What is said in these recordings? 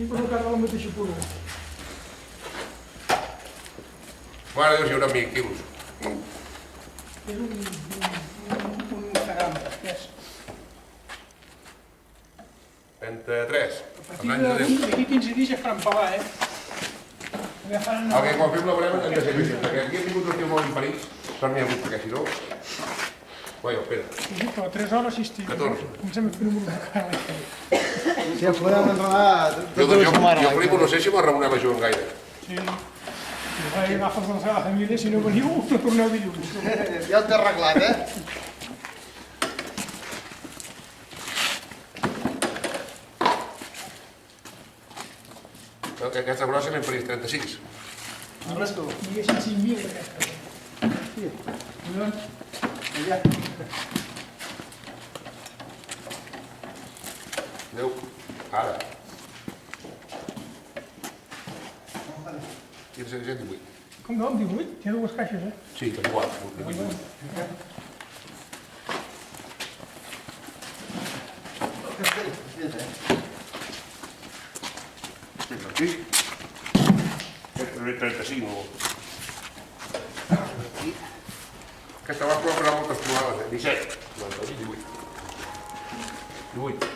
Sempre no carro la mateixa pura. Mare de Déu, si hi haurà 1.000 quilos. És un gram, és. 33. A partir d'aquí 15 dies ja faran pelar, eh? Ja faran... El que quan fem la brema hem de ser vigents, perquè aquí ha tingut un tio molt imperits, sort n'hi ha hagut, perquè si no... Bueno, espera. Sí, però 3 hores sí estic. 14. Comencem a fer número de cara. Si ens podem enredar Jo, Felipo, no sé si m'arraonava jo en gaire. Sí. Si va i agafes la seva família, si no veniu, no torneu dilluns. Ja ho té arreglat, eh? Aquesta brossa m'he parís 36. Arres tu. Diguessin 5.000 d'aquesta. Sí. Collons. Allà. 10. Ara. 15, 17, 18. Com no, amb 18? Hi ha dues caixes, eh? Sí, per igual. 18. Aquí. 35 no. Aquesta va provar moltes trobades, 17. 18. 18.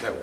Deu.